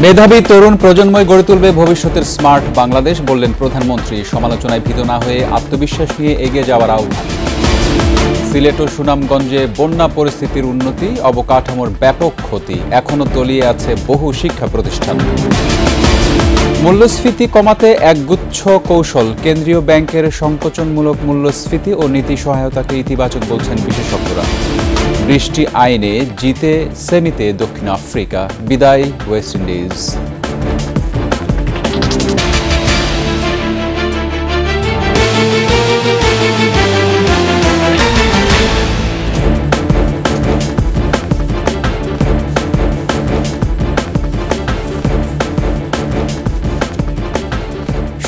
মেধাবী তরুণ প্রজন্মই গড়ে তুলবে ভবিষ্যতের স্মার্ট বাংলাদেশ বললেন প্রধানমন্ত্রী। সমালোচনায় ভীত না হয়ে আত্মবিশ্বাস নিয়ে এগিয়ে যাওয়ার আহ্বান। সিলেট ও সুনামগঞ্জে বন্যা পরিস্থিতির উন্নতি, অবকাঠামোর ব্যাপক ক্ষতি, এখনো তলিয়ে আছে বহু শিক্ষা প্রতিষ্ঠান। মূল্যস্ফীতি কমাতে একগুচ্ছ কৌশল, কেন্দ্রীয় ব্যাংকের সংকোচনমূলক মূল্যস্ফীতি ও নীতি সহায়তাকে ইতিবাচক বলছেন বিশেষজ্ঞরা। বৃষ্টি আইনে জিতে সেমিতে দক্ষিণ আফ্রিকা, বিদায় ওয়েস্ট ইন্ডিজ।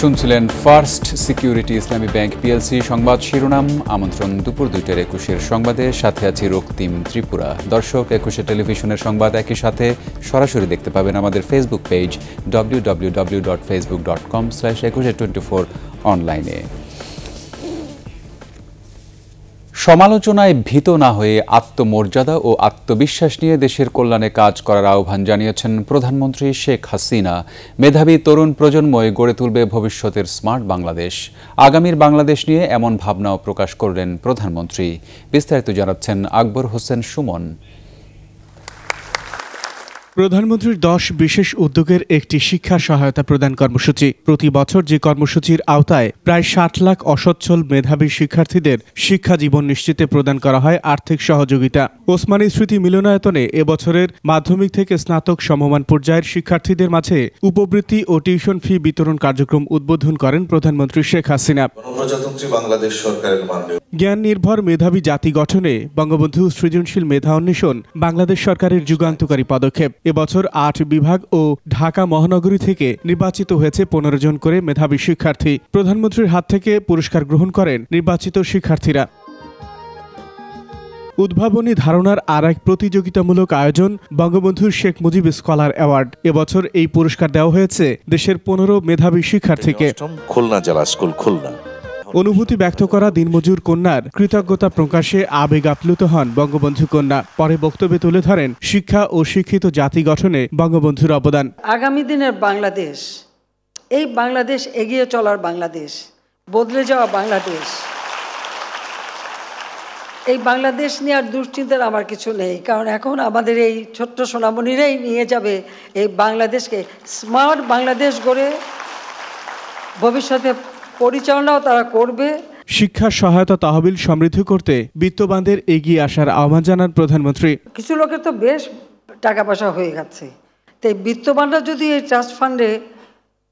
শুনছিলেন ফার্স্ট সিকিউরিটি ইসলামী ব্যাংক পিএলসি সংবাদ শিরোনাম। আমন্ত্রণ দুপুর 2টার 21-এর সংবাদে, সাথে আছি রক্তিম ত্রিপুরা। দর্শক, 21 টেলিভিশনের সংবাদ একই সাথে সরাসরি দেখতে পাবেন আমাদের ফেসবুক পেজ www.facebook.com/2124 অনলাইনে। সমালোচনায় ভীত না হয়ে আত্মমর্যাদা ও আত্মবিশ্বাস নিয়ে দেশের কল্যাণে কাজ করার আহ্বান জানিয়েছেন প্রধানমন্ত্রী শেখ হাসিনা। মেধাবী তরুণ প্রজন্মই গড়ে তুলবে ভবিষ্যতের স্মার্ট বাংলাদেশ। আগামীর বাংলাদেশ নিয়ে এমন ভাবনাও প্রকাশ করলেন প্রধানমন্ত্রী। বিস্তারিত জানাচ্ছেন আকবর হোসেন সুমন। প্রধানমন্ত্রীর 10 বিশেষ উদ্যোগের একটি শিক্ষা সহায়তা প্রদান কর্মসূচি। প্রতি বছর যে কর্মসূচির আওতায় প্রায় 60 লাখ অসচ্ছল মেধাবী শিক্ষার্থীদের শিক্ষা জীবন নিশ্চিতে প্রদান করা হয় আর্থিক সহযোগিতা। ওসমানী স্মৃতি মিলনায়তনে এবছরের মাধ্যমিক থেকে স্নাতক সমমান পর্যায়ের শিক্ষার্থীদের মাঝে উপবৃত্তি ও টিউশন ফি বিতরণ কার্যক্রম উদ্বোধন করেন প্রধানমন্ত্রী শেখ হাসিনা। গণপ্রজাতন্ত্রী বাংলাদেশ সরকারের মাননীয় জ্ঞান নির্ভর মেধাবী জাতি গঠনে বঙ্গবন্ধু সৃজনশীল মেধা অন্বেষণ বাংলাদেশ সরকারের যুগান্তকারী পদক্ষেপ। এবছর 8 বিভাগ ও ঢাকা মহানগরী থেকে নির্বাচিত হয়েছে 15 জন করে মেধাবী শিক্ষার্থী। প্রধানমন্ত্রীর হাত থেকে পুরস্কার গ্রহণ করেন নির্বাচিত শিক্ষার্থীরা। উদ্ভাবনী ধারণার আর এক প্রতিযোগিতামূলক আয়োজন বঙ্গবন্ধু শেখ মুজিব স্কলার অ্যাওয়ার্ড। এবছর এই পুরস্কার দেওয়া হয়েছে দেশের 15 মেধাবী শিক্ষার্থীকে। খুলনা জেলা স্কুল খুলনা। অনুভূতি ব্যক্ত করা দিনমজুর কন্যার কৃতজ্ঞতা প্রকাশে আবেগ আপ্লুত হন বঙ্গবন্ধু কন্যা। পরে বক্তব্যে তুলে ধরেন শিক্ষা ও শিক্ষিত জাতি গঠনে বঙ্গবন্ধুর অবদান। আগামী দিনের বাংলাদেশ, এই বাংলাদেশ এগিয়ে চলার বাংলাদেশ, বদলে যাওয়া বাংলাদেশ, এই বাংলাদেশ নিয়ে আর দুশ্চিন্তার আমার কিছু নেই। কারণ এখন আমাদের এই ছোট্ট সোনামণিরাই নিয়ে যাবে এই বাংলাদেশকে স্মার্ট বাংলাদেশ গড়ে ভবিষ্যতে পরিচালনাও তারা করবে। শিক্ষা সহায়তা তহবিল সমৃদ্ধ করতে বিত্তবানদের এগিয়ে আসার আহ্বান জানান প্রধানমন্ত্রী। কিছু লোকের তো বেশ টাকা পয়সা হয়ে গেছে, তাই বিত্তবানরা যদি এই ট্রাস্ট ফান্ডে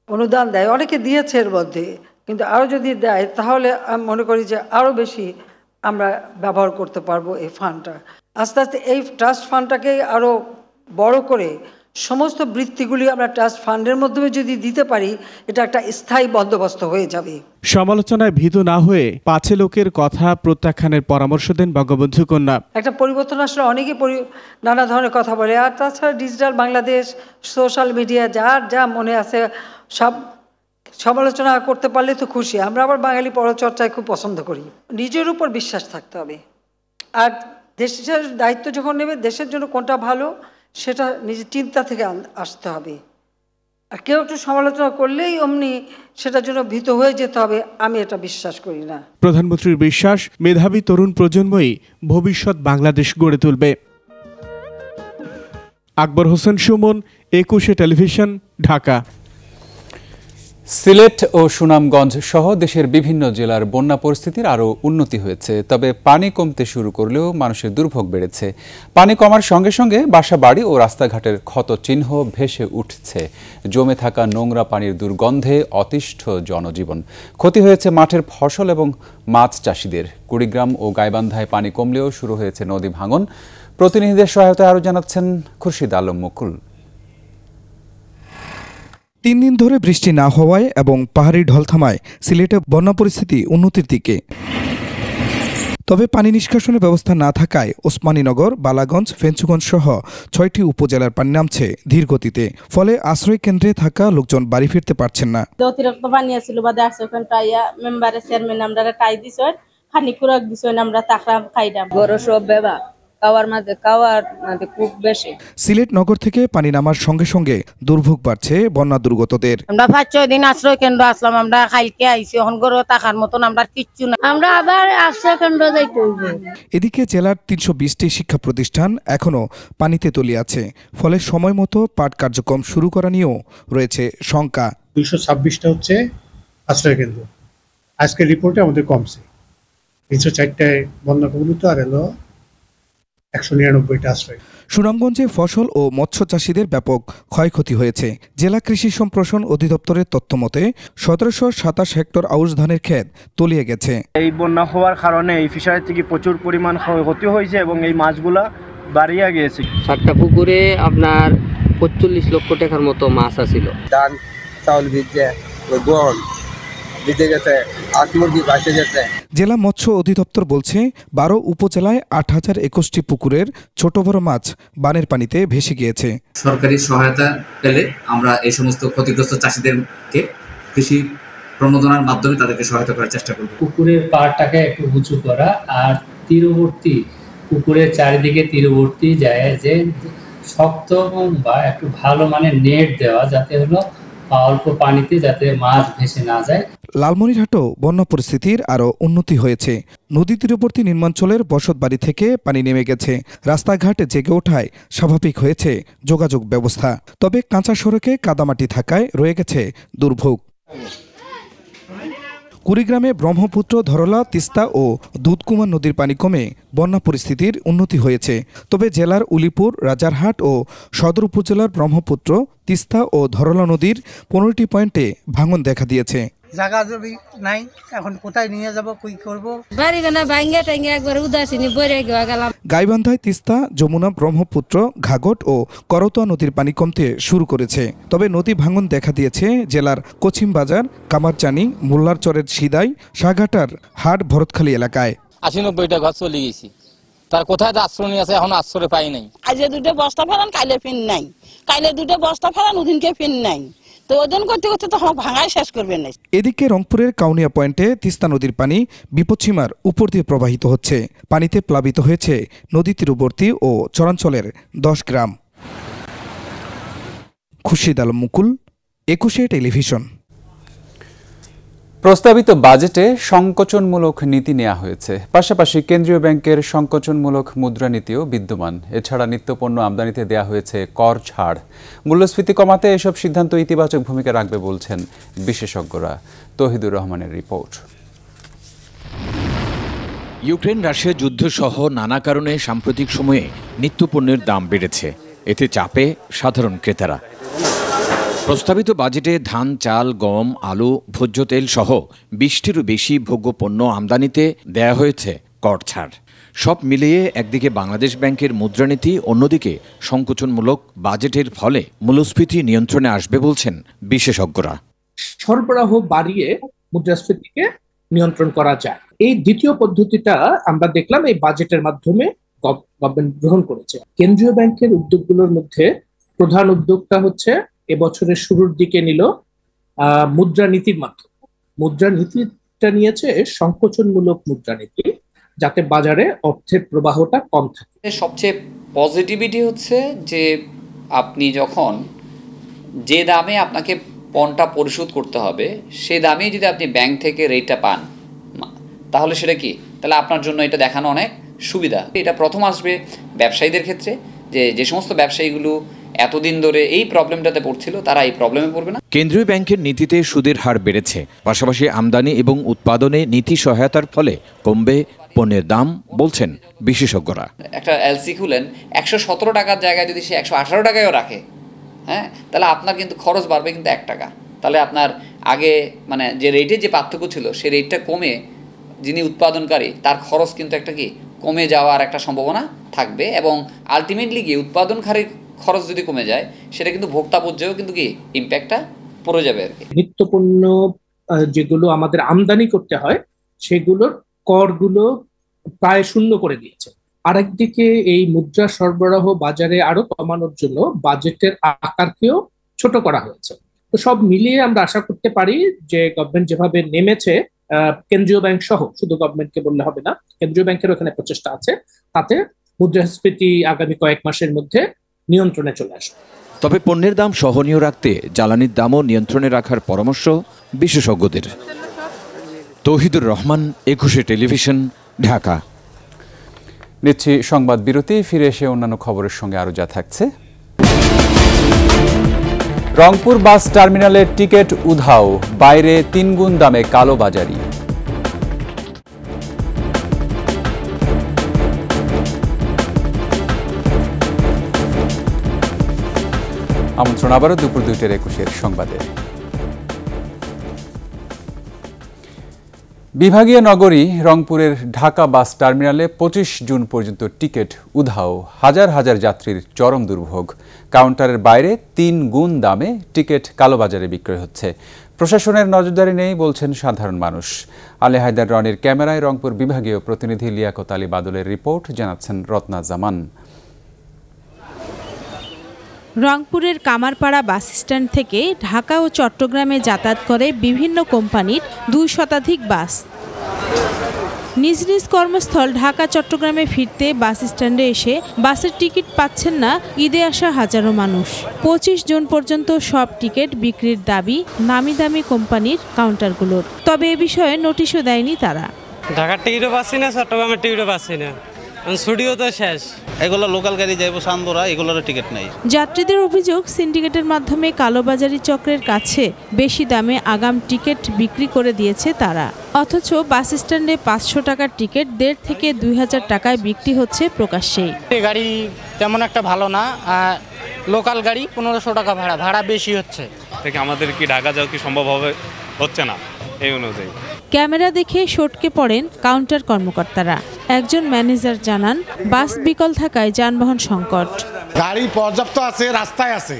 অনুদান দেয়, অনেকে দিয়েছে এর মধ্যে, কিন্তু আরও যদি দেয় তাহলে আমি মনে করি যে আরও বেশি আমরা ব্যবহার করতে পারবো এই ফান্ডটা। আস্তে আস্তে এই ট্রাস্ট ফান্ডটাকে আরও বড় করে সমস্ত বৃত্তিগুলি আমরা ট্রাস্ট ফান্ডের মাধ্যমে যদি দিতে পারি, এটা একটা স্থায়ী বন্দোবস্ত হয়ে যাবে। সমালোচনায় ভীত না হয়ে 5 লোকের কথা প্রত্যাখ্যানের পরামর্শ দেন বঙ্গবন্ধু কন্যা। একটা পরিবর্তন আসলে অনেকে নানা ধরনের কথা বলে, আর তাছাড়া ডিজিটাল বাংলাদেশ, সোশ্যাল মিডিয়া, যার যা মনে আছে সব সমালোচনা করতে পারলে তো খুশি। আমরা আবার বাঙালি পরচর্চায় খুব পছন্দ করি। নিজের উপর বিশ্বাস থাকতে হবে, আর দেশের দায়িত্ব যখন নেবে, দেশের জন্য কোনটা ভালো সেটা নিজের চিন্তা থেকে আসতে হবে। আর কেউ একটু সমালোচনা করলেই অমনি সেটার জন্য ভীত হয়ে যেতে হবে, আমি এটা বিশ্বাস করি না। প্রধানমন্ত্রীর বিশ্বাস, মেধাবী তরুণ প্রজন্মই ভবিষ্যৎ বাংলাদেশ গড়ে তুলবে। আকবর হোসেন সুমন, 21 টেলিভিশন, ঢাকা। সিলেট ও সুনামগঞ্জ সহ দেশের বিভিন্ন জেলার বন্যা পরিস্থিতির আরও উন্নতি হয়েছে, তবে পানি কমতে শুরু করলেও মানুষের দুর্ভোগ বেড়েছে। পানি কমার সঙ্গে সঙ্গে বাসাবাড়ি ও রাস্তাঘাটের ক্ষত চিহ্ন ভেসে উঠছে। জমে থাকা নোংরা পানির দুর্গন্ধে অতিষ্ঠ জনজীবন। ক্ষতি হয়েছে মাঠের ফসল এবং মাছ চাষিদের। কুড়িগ্রাম ও গাইবান্ধায় পানি কমলেও শুরু হয়েছে নদী ভাঙন। প্রতিনিধিদের সহায়তায় আরও জানাচ্ছেন খুরশিদ আলম মুকুল। 3 দিন ধরে বৃষ্টি না হওয়ায় এবং পাহাড়ি ঢল থামায় সিলেটে বন্যা পরিস্থিতি উন্নতির দিকে। তবে পানি নিষ্কাশনের ব্যবস্থা না থাকায় ওসমানীনগর, বালাগঞ্জ, ফেঞ্চুগঞ্জ সহ 6টি উপজেলার পানি নামছে ধীর গতিতে। ফলে আশ্রয় কেন্দ্রে থাকা লোকজন বাড়ি ফিরতে পারছেন না। অতিরিক্ত পানি আছিল বাদে আশ্রয়খান টাইয়া মেম্বারে চেয়ারম্যান আমরা টাই দিছ, খানি খুরাক দিছ, আমরা তাকরা খাইলাম। বড় সব বেবা খাওয়ার মাঝে খুব বেশি। সিলেট নগর থেকে পানি নামার সঙ্গে সঙ্গে দুর্ভোগ বাড়ছে বন্যা দুর্গতদের। আমরা 5-6 দিন আশ্রয় কেন্দ্র আসলাম, আমরা কালকে আইছি, এখন ঘরে থাকার মতন আমরা কিচ্ছু না, আমরা আবার আশ্রয় কেন্দ্র যাইতে হইবে। এদিকে জেলার 320টি শিক্ষা প্রতিষ্ঠান এখনও পানিতে তলিয়ে আছে, ফলে সময় মতো পাঠ কার্যক্রম শুরু করা নিয়েও রয়েছে শঙ্কা। 226টা হচ্ছে আশ্রয় কেন্দ্র, আজকের রিপোর্টে আমাদের কমছে 304টায় বন্যা কবলিত, আর হলো 199টা আশ্রয়। সুনামগঞ্জে ফসল ও মৎস্য চাষীদের ব্যাপক ক্ষয়ক্ষতি হয়েছে। জেলা কৃষি সম্প্রসারণ অধিদপ্তরের তথ্যমতে 1727 হেক্টর আউশ ধানের ক্ষেত তলিয়ে গেছে। এই বন্যা হওয়ার কারণে এই ফিশারি থেকে প্রচুর পরিমাণ ক্ষতি হয়েছে এবং এই মাছগুলা বাড়িয়ে গিয়েছে। 7টা পুকুরে আপনার 45 লক্ষ টাকার মতো মাছ আছিল। ধান চাউল ভিজে, গম ভিজে গেছে, হাঁস মুরগি ভাসে গেছে। জেলা মৎস্য অধিদপ্তর বলছে 12 উপজেলায় 8021টি পুকুরের ছোট বড় মাছ বানের পানিতে ভেসে গিয়েছে। সরকারি সহায়তা পেলে আমরা এই সমস্ত ক্ষতিগ্রস্ত চাষিদেরকে কৃষি প্রণোদনার মাধ্যমে তাদেরকে সহায়তা করার চেষ্টা করব। পুকুরের পাড়টাকে একটু উঁচু করা আর তীরবর্তী পুকুরের চারিদিকে তীরবর্তী যায় যে শক্ত বা একটু ভালো মানের নেট দেওয়া, যাতে হলো অল্প পানিতে যাতে মাছ ভেসে না যায়। লালমনিরহাটেও বন্যা পরিস্থিতির আরও উন্নতি হয়েছে। নদী তীরবর্তী নির্মাঞ্চলের বসতবাড়ি থেকে পানি নেমে গেছে, রাস্তাঘাট জেগে ওঠায় স্বাভাবিক হয়েছে যোগাযোগ ব্যবস্থা। তবে কাঁচা সড়কে কাদামাটি থাকায় রয়ে গেছে দুর্ভোগ। কুড়িগ্রামে ব্রহ্মপুত্র, ধরলা, তিস্তা ও দুধকুমার নদীর পানি কমে বন্যা পরিস্থিতির উন্নতি হয়েছে। তবে জেলার উলিপুর, রাজারহাট ও সদর উপজেলার ব্রহ্মপুত্র, তিস্তা ও ধরলা নদীর 15টি পয়েন্টে ভাঙন দেখা দিয়েছে। জায়গা জমি নাই, এখন কোথায় নিয়ে যাব, কি করব? গাইবান্ধায় তিস্তা, যমুনা, ব্রহ্মপুত্র, ঘাঘট ও করতোয়া নদীর পানি কমতে শুরু করেছে। তবে নদী ভাঙন দেখা দিয়েছে জেলার কচিমবাজার, কামারচানি, মোল্লারচরের সিদাই, শাহঘাটার হাট, ভরতখালী এলাকায়। 80-90টা ঘর চলে গেছি, তার কোথায় আশ্রয় আছে, এখন আশ্রয় পাই নাই। আজ 2টা বস্তা ফেলান, কাইলে ফিন নাই, কাইলে 2টা বস্তা ফেলান, ওদিনকে ফিন নাই, তো ওজন করতে করতে তো ভাঙাই শেষ করবেন না। এদিকে রংপুরের কাউনিয়া পয়েন্টে তিস্তা নদীর পানি বিপদসীমার উপর দিয়ে প্রবাহিত হচ্ছে। পানিতে প্লাবিত হয়েছে নদী তীরবর্তী ও চরাঞ্চলের 10 গ্রাম। খুরশিদ আলম মুকুল, 21 টেলিভিশন। প্রস্তাবিত বাজেটে সংকোচনমূলক নীতি নেওয়া হয়েছে, পাশাপাশি কেন্দ্রীয় ব্যাংকের সংকোচনমূলক মুদ্রানীতিও বিদ্যমান। এছাড়া নিত্যপণ্য আমদানিতে দেয়া হয়েছে কর ছাড়। মূল্যস্ফীতি কমাতে এসব সিদ্ধান্ত ইতিবাচক ভূমিকা রাখবে বলছেন বিশেষজ্ঞরা। তৌহিদুর রহমানের রিপোর্ট। ইউক্রেন রাশিয়া যুদ্ধ সহ নানা কারণে সাম্প্রতিক সময়ে নিত্যপণ্যের দাম বেড়েছে, এতে চাপে সাধারণ ক্রেতারা। প্রস্তাবিত বাজেটে ধান, চাল, গম, আলু, ভোজ্য তেল সহ 20টিরও বেশি ভোগ্য পণ্য আমদানিতে দেয়া হয়েছে কর ছাড়। সব মিলিয়ে একদিকে বাংলাদেশ ব্যাংকের মুদ্রানীতি, অন্যদিকে সংকোচনমূলক বাজেটের ফলে মূল্যস্ফীতি নিয়ন্ত্রণে আসবে বলছেন বিশেষজ্ঞরা। সরবরাহ বাড়িয়ে মুদ্রাস্ফীতিকে নিয়ন্ত্রণ করা যায়, এই দ্বিতীয় পদ্ধতিটা আমরা দেখলাম এই বাজেটের মাধ্যমে গভর্নমেন্ট গ্রহণ করেছে। কেন্দ্রীয় ব্যাংকের উদ্যোগগুলোর মধ্যে প্রধান উদ্যোগটা হচ্ছে এবছরের শুরুর দিকে নিল মুদ্রানীতির মাধ্যমে। মুদ্রানীতিটা নিয়েছে সংকোচনমূলক মুদ্রানীতি, যাতে বাজারে অর্থের প্রবাহটা কম থাকে। সবচেয়ে পজিটিভিটি হচ্ছে যে আপনি যখন যে দামে আপনাকে পণটা পরিশোধ করতে হবে সেই দামেই যদি আপনি ব্যাংক থেকে রেটটা পান, তাহলে সেটা কি, তাহলে আপনার জন্য এটা দেখানো অনেক সুবিধা। এটা প্রথম আসবে ব্যবসায়ীদের ক্ষেত্রে, যে সমস্ত ব্যবসায়ীগুলো এতদিন ধরে এই প্রবলেমটাতে পড়ছিল, তারা এই প্রবলেমে পড়বে না। কেন্দ্রীয় ব্যাংকের নীতিতে সুদের হার বেড়েছে, পাশাপাশি আমদানি এবং উৎপাদনে নীতি সহায়তার ফলে কমবে পণ্যের দাম বলছেন বিশেষজ্ঞরা। একটা এলসি খুলেন 117 টাকার জায়গায় যদি সে 118 টাকায়ও রাখে, হ্যাঁ, তাহলে আপনার কিন্তু খরচ বাড়বে কিন্তু 1 টাকা। তাহলে আপনার আগে মানে যে রেটে যে পার্থক্য ছিল সেই রেটটা কমে যিনি উৎপাদনকারী তার খরচ কিন্তু একটা কি কমে যাওয়ার একটা সম্ভাবনা থাকবে, এবং আলটিমেটলি গিয়ে উৎপাদনকারীর খরচ যদি কমে যায় সেটা কিন্তু ভোক্তা পর্যায়েও কিন্তু কি ইম্প্যাক্টটা পড়ে যাবে আর কি। নিত্যপণ্য যেগুলো আমাদের আমদানি করতে হয় সেগুলোর করগুলো প্রায় শূন্য করে দিয়েছে। আরেকদিকে এই মুদ্রা সরবরাহ বাজারে আরো কমানোর জন্য বাজেটের আকারকেও ছোট করা হয়েছে। তো সব মিলিয়ে আমরা আশা করতে পারি যে গভর্নমেন্ট যেভাবে নেমেছে, কেন্দ্রীয় ব্যাংক সহ, শুধু গভর্নমেন্টকে বললে হবে না, কেন্দ্রীয় ব্যাংকের ওখানে প্রচেষ্টা আছে, তাতে মুদ্রাস্ফীতি আগামী কয়েক মাসের মধ্যে নিয়ন্ত্রণে চলে আসবে। তবে পণ্যের দাম সহনীয় রাখতে জ্বালানির দামও নিয়ন্ত্রণে রাখার পরামর্শ বিশেষজ্ঞদের। তৌহিদুর রহমান, একুশে টেলিভিশন, ঢাকা। নিচ্ছি সংবাদ বিরতি, ফিরে এসে অন্যান্য খবরের সঙ্গে আরো যা থাকছে। রংপুর বাস টার্মিনালের টিকিট উধাও, বাইরে 3 গুণ দামে কালোবাজারি। আমন্ত্রণ আবারও দুপুর 2টার 21 সংবাদে। বিভাগীয় নগরী রংপুরের ঢাকা বাস টার্মিনালে 25 জুন পর্যন্ত টিকিট উধাও, হাজার হাজার যাত্রীর চরম দুর্ভোগ। কাউন্টারের বাইরে 3 গুণ দামে টিকিট কালোবাজারে বিক্রয় হচ্ছে। প্রশাসনের নজরদারি নেই বলছেন সাধারণ মানুষ। আলী হায়দার রনির ক্যামেরায় রংপুর বিভাগীয় প্রতিনিধি লিয়াকত আলী বাদলের রিপোর্ট, জানাচ্ছেন রত্না জামান। রংপুরের কামারপাড়া বাস স্ট্যান্ড থেকে ঢাকা ও চট্টগ্রামে যাতায়াত করে বিভিন্ন কোম্পানির 2 শতাধিক বাস। নিজ নিজ কর্মস্থল ঢাকা চট্টগ্রামে ফিরতে বাস স্ট্যান্ডে এসে বাসের টিকিট পাচ্ছেন না ঈদে আসা হাজারো মানুষ। 25 জুন পর্যন্ত সব টিকিট বিক্রির দাবি নামি দামি কোম্পানির কাউন্টারগুলোর। তবে এ বিষয়ে নোটিশও দেয়নি তারা। ঢাকার টিকিটও পাচ্ছি না, চট্টগ্রামের টিকিটও পাচ্ছি না, ছুটিও তো শেষ। এগুলো লোকাল গাড়ি যাইব সান্দরা, এগুলোর টিকিট নাই। যাত্রীদের অভিযোগ, সিন্ডিকেটের মাধ্যমে কালোবাজারি চক্রের কাছে বেশি দামে আগাম টিকিট বিক্রি করে দিয়েছে তারা। অথচ বাস স্ট্যান্ডে 500 টাকার টিকিট 1,500 থেকে 2,000 টাকায় বিক্রি হচ্ছে প্রকাশ্যেই। গাড়ি তেমন একটা ভালো না, লোকাল গাড়ি 1500 টাকা ভাড়া বেশি হচ্ছে। আমাদের কি ঢাকা যাওয়া কি সম্ভব হচ্ছে না এই অনুযায়ী। ক্যামেরা দেখে সটকে পড়েন কাউন্টার কর্মকর্তারা। একজন ম্যানেজার জানান, বাস বিকল থাকায় যানবাহন সংকট। গাড়ি পর্যাপ্ত আছে, রাস্তায় আছে,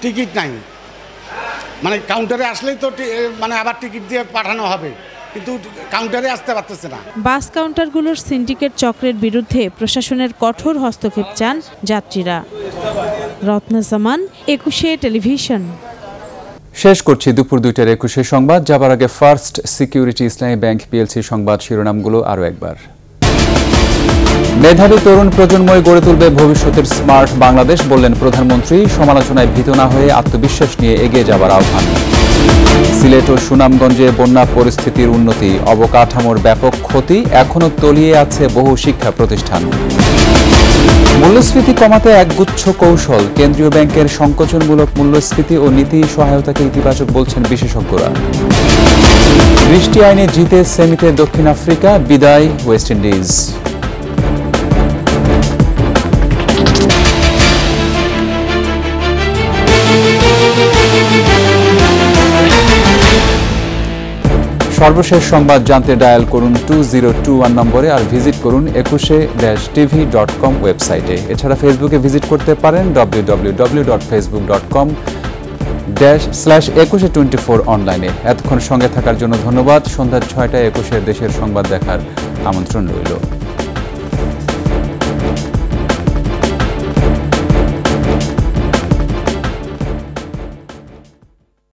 টিকিট নাই। মানে কাউন্টারে আসলেই তো মানে আবার টিকিট দিয়ে পাঠানো হবে, কিন্তু কাউন্টারে আসতে পারতেছে না। বাস কাউন্টারগুলোর সিন্ডিকেট চক্রের বিরুদ্ধে প্রশাসনের কঠোর হস্তক্ষেপ চান যাত্রীরা। রত্না জামান, একুশে টেলিভিশন। শেষ করছি দুপুর 2টার 21 সংবাদ। যাবার আগে ফার্স্ট সিকিউরিটি ইসলামী ব্যাংক পিএলসি সংবাদ শিরোনামগুলো আরও একবার। মেধাবী তরুণ প্রজন্মই গড়ে তুলবে ভবিষ্যতের স্মার্ট বাংলাদেশ, বললেন প্রধানমন্ত্রী। সমালোচনায় ভীত না হয়ে আত্মবিশ্বাস নিয়ে এগিয়ে যাবার আহ্বান। সিলেট ও সুনামগঞ্জে বন্যা পরিস্থিতির উন্নতি, অবকাঠামোর ব্যাপক ক্ষতি, এখনও তলিয়ে আছে বহু শিক্ষা প্রতিষ্ঠান। মূল্যস্ফীতি কমাতে একগুচ্ছ কৌশল, কেন্দ্রীয় ব্যাংকের সংকোচনমূলক মূল্যস্ফীতি ও নীতি সহায়তাকে ইতিবাচক বলছেন বিশেষজ্ঞরা। বৃষ্টি আইনে জিতে সেমিতে দক্ষিণ আফ্রিকা, বিদায় ওয়েস্ট ইন্ডিজ। সর্বশেষ সংবাদ জানতে ডায়াল করুন 2021 নম্বরে, আর ভিজিট করুন 21-tv.com ওয়েবসাইটে। এছাড়া ফেসবুকে ভিজিট করতে পারেন www.facebook.com/2124 অনলাইনে। এতক্ষণ সঙ্গে থাকার জন্য ধন্যবাদ। সন্ধ্যা 6টায় 21 দেশের সংবাদ দেখার আমন্ত্রণ রইল।